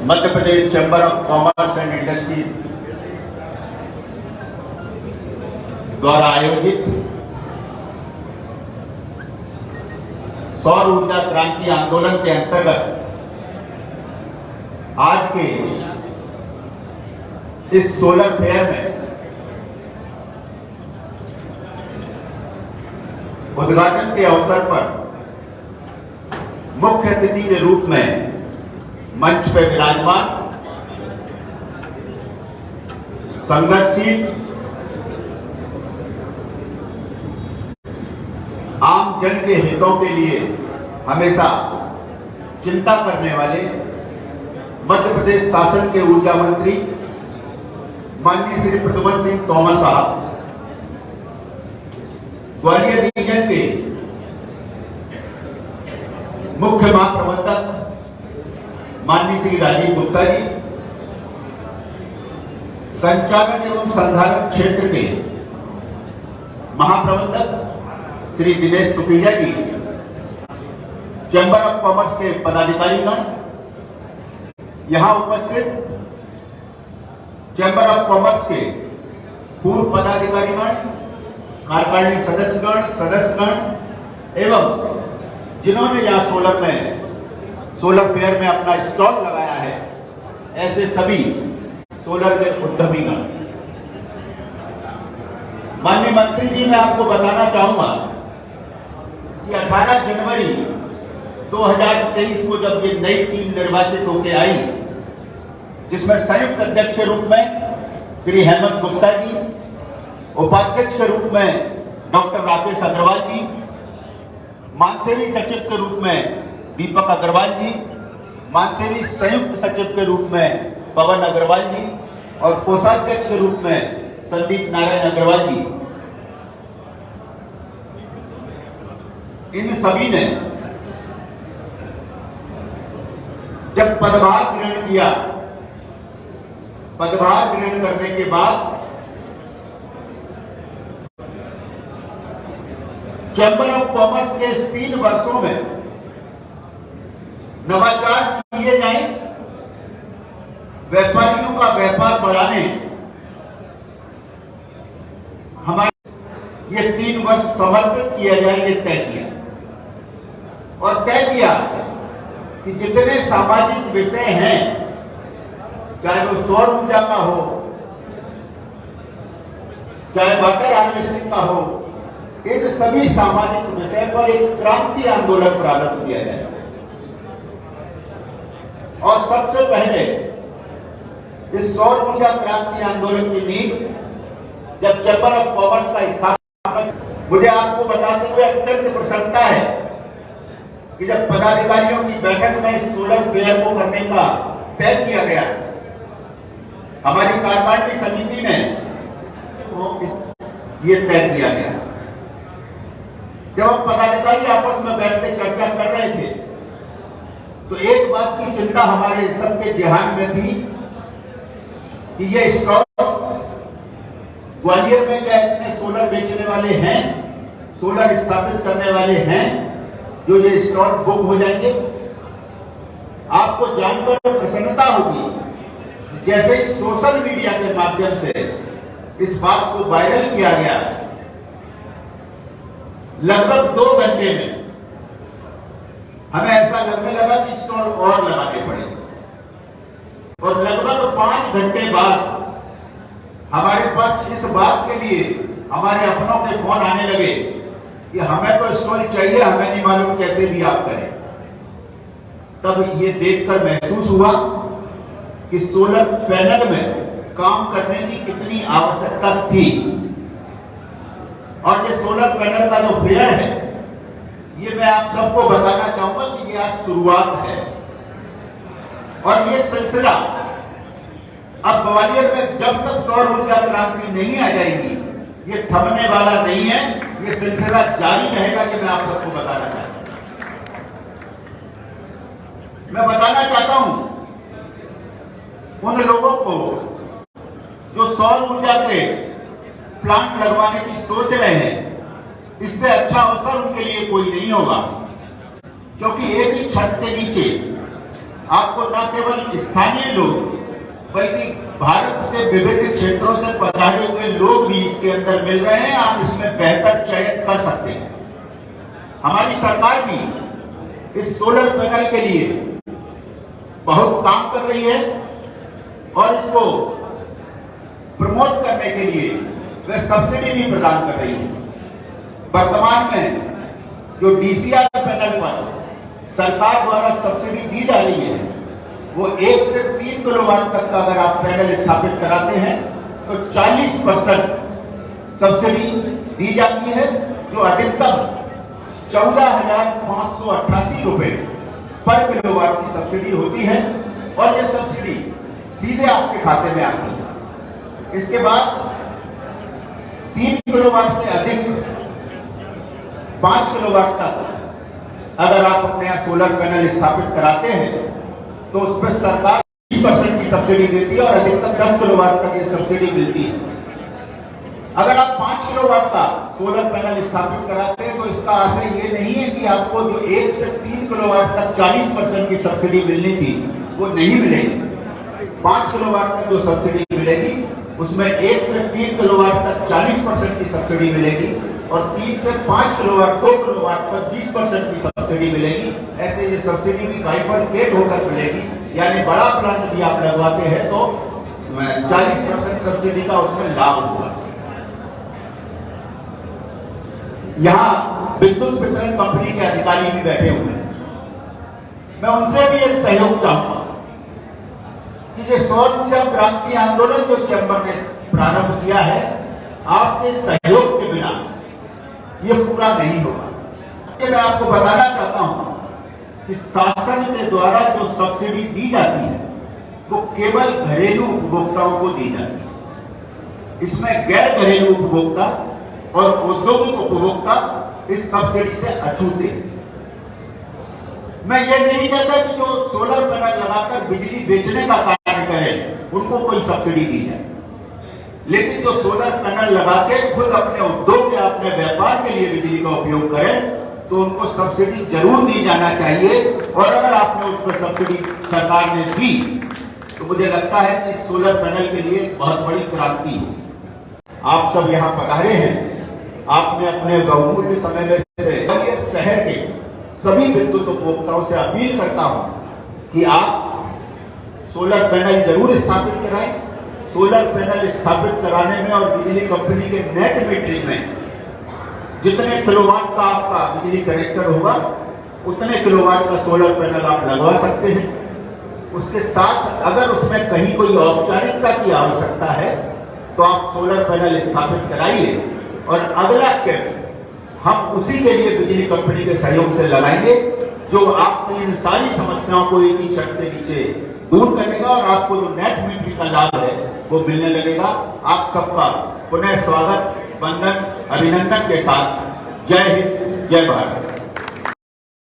Madhya Pradesh chamber of commerce and industries द्वारा आयोजित सौर ऊर्जा क्रांति आंदोलन के अंतर्गत आज के इस सोलर फेयर में उद्घाटन के अवसर पर मुख्य अतिथि के रूप में मंच पर विराजमान संघर्षशील आम जन के हितों के लिए हमेशा चिंता करने वाले मध्य प्रदेश शासन के ऊर्जा मंत्री माननीय श्री प्रद्युम्न सिंह तोमर साहब, ग्वालियर रीजन के मुख्य महाप्रबंधक माननीय श्री राजीव गुप्ता जी, संचालन एवं संधारण क्षेत्र के महाप्रबंधक श्री दिनेश सुखीजा जी, चैंबर ऑफ कॉमर्स के पदाधिकारीगण, यहां उपस्थित चैंबर ऑफ कॉमर्स के पूर्व पदाधिकारीगण, कार्यकारिणी सदस्यगण एवं जिन्होंने यहां सोलर फेयर में अपना स्टॉल लगाया है, ऐसे सभी सोलर के उद्यमीगण। माननीय मंत्री जी, मैं आपको बताना चाहूंगा कि 18 जनवरी 2023 को जब ये नई टीम निर्वाचित होकर आई, जिसमें संयुक्त अध्यक्ष के रूप में श्री हेमंत गुप्ता जी, उपाध्यक्ष के रूप में डॉक्टर राकेश अग्रवाल जी, मानसेवी सचिव के रूप में दीपक अग्रवाल जी, मानसेवी संयुक्त सचिव के रूप में पवन अग्रवाल जी और कोषाध्यक्ष के रूप में संदीप नारायण अग्रवाल जी, इन सभी ने जब पदभार ग्रहण किया, पदभार ग्रहण करने के बाद चैंबर ऑफ कॉमर्स के इस 3 वर्षों में नवाचार किए जाए, व्यापारियों का व्यापार बढ़ाने हमारे ये 3 वर्ष समर्पित किया जाए, ये तय किया और तय किया कि जितने सामाजिक विषय हैं, चाहे वो सौर ऊर्जा का हो, चाहे वाटर हार्वेस्टिंग का हो, इन सभी सामाजिक विषय पर एक क्रांति आंदोलन प्रारंभ किया जाए। और सबसे पहले इस सौर ऊर्जा क्रांति आंदोलन की नींव जब चैंबर ऑफ कॉमर्स का स्थापना, मुझे आपको बताते हुए अत्यंत प्रसन्नता है कि जब पदाधिकारियों की बैठक में इस सोलर फेयर को करने का तय किया गया, हमारी कार्यकारिणी समिति ने ये तय किया गया। जब हम पदाधिकारी आपस में बैठकर चर्चा कर रहे थे, तो एक बात की चिंता हमारे सबके ध्यान में थी कि ये स्टॉल ग्वालियर में क्या इतने सोलर बेचने वाले हैं, सोलर स्थापित करने वाले हैं, जो ये स्टॉल बुक हो जाएंगे। आपको जानकर प्रसन्नता होगी, जैसे ही सोशल मीडिया के माध्यम से इस बात को वायरल किया गया, लगभग 2 घंटे में हमें ऐसा लगने लगा कि स्टॉल और लगाने पड़ेंगे और लगभग 5 घंटे बाद हमारे पास इस बात के लिए हमारे अपनों के फोन आने लगे कि हमें तो स्टॉल चाहिए, हमें नहीं मालूम कैसे भी आप करें। तब ये देखकर महसूस हुआ कि सोलर पैनल में काम करने की कितनी आवश्यकता थी। और ये सोलर पैनल का जो फेयर है, ये मैं आप सबको बताना चाहूंगा कि ये आज शुरुआत है और ये सिलसिला अब ग्वालियर में जब तक सौर ऊर्जा क्रांति नहीं आ जाएगी, ये थमने वाला नहीं है, ये सिलसिला जारी रहेगा। ये मैं आप सबको बताना चाहता हूं। मैं बताना चाहता हूं उन लोगों को जो सौर ऊर्जा के प्लांट लगवाने की सोच रहे हैं, इससे अच्छा अवसर उनके लिए कोई नहीं होगा, क्योंकि एक ही छत के नीचे आपको न केवल स्थानीय लोग बल्कि भारत के विभिन्न क्षेत्रों से पधारे हुए लोग भी इसके अंदर मिल रहे हैं। आप इसमें बेहतर चयन कर सकते हैं। हमारी सरकार भी इस सोलर पैनल के लिए बहुत काम कर रही है और इसको प्रमोट करने के लिए वह सब्सिडी भी प्रदान कर रही है। वर्तमान में जो डीसीआर पैनल पर सरकार द्वारा सब्सिडी दी जा रही है वो 1 से 3 किलोवाट तक का अगर आप पैनल स्थापित कराते हैं तो 40% सब्सिडी दी जाती है, जो अधिकतम 14,588 रुपए पर किलोवाट की सब्सिडी होती है और यह सब्सिडी सीधे आपके खाते में आती है। इसके बाद 3 किलोवाट से अधिक 5 किलोवाट तक अगर आप अपने यहाँ सोलर पैनल स्थापित कराते हैं तो उस पर सरकार 20% की सब्सिडी देती है और अधिकतम 10 किलोवाट तक ये सब्सिडी मिलती है। अगर आप 5 किलोवाट का सोलर पैनल स्थापित कराते हैं तो इसका आशय ये नहीं है कि आपको जो 1 से 3 किलोवाट तक 40% की सब्सिडी मिलनी थी वो नहीं मिलेगी। 5 किलोवाट तक जो सब्सिडी मिलेगी उसमें 1 से 3 किलोवाट तक 40% की सब्सिडी मिलेगी और 3 से 5 किलोवाट 2 किलोवाट पर 20% की सब्सिडी मिलेगी। ऐसे ये सब्सिडी भी बाइफरकेट होकर मिलेगी, यानी बड़ा प्लांट यदि आप लगवाते हैं तो 40% सब्सिडी का उसमें लाभ होगा। यहाँ विद्युत वितरण कंपनी के अधिकारी भी बैठे हुए हैं। मैं उनसे भी एक सहयोग चाहूंगा कि ये सौर ऊर्जा क्रांति आंदोलन जो चैंबर ने प्रारंभ किया है, आपके सहयोग के बिना ये पूरा नहीं होगा। मैं आपको बताना चाहता हूं कि शासन के द्वारा जो सब्सिडी दी जाती है वो केवल घरेलू उपभोक्ताओं को दी जाती है। इसमें गैर घरेलू उपभोक्ता और औद्योगिक उपभोक्ता इस सब्सिडी से अछूते हैं। मैं ये नहीं कहता कि जो सोलर पैनल लगाकर बिजली बेचने का कार्य करें उनको कोई सब्सिडी दी जाए, लेकिन जो सोलर पैनल लगा के खुद अपने उद्योग या अपने व्यापार के लिए बिजली का उपयोग करें तो उनको सब्सिडी जरूर दी जाना चाहिए। और अगर आपने उस पर सब्सिडी सरकार ने दी तो मुझे लगता है कि सोलर पैनल के लिए बहुत बड़ी क्रांति हो। आप सब यहाँ पधारे हैं, आपने अपने बहुमूल्य समय में से शहर के सभी विद्युत उपभोक्ताओं से अपील करता हूं कि आप सोलर पैनल जरूर स्थापित कराएं। सोलर पैनल स्थापित कराने में और बिजली कंपनी के नेट मीटरिंग में जितने किलोवाट का आपका बिजली कनेक्शन होगा उतने किलोवाट का सोलर पैनल आप लगवा सकते हैं। उसके साथ अगर उसमें कहीं कोई औपचारिकता की आवश्यकता है तो आप सोलर पैनल स्थापित कराइए और अगला स्टेप हम उसी के लिए बिजली कंपनी के सहयोग से लगाएंगे, जो आपकी इन सारी समस्याओं को एक ही छत के नीचे दूर करेगा और आपको जो नेट मीटरिंग का लाभ है वो मिलने लगेगा। आप सबका पुनः स्वागत, वंदन, अभिनंदन के साथ जय हिंद, जय भारत।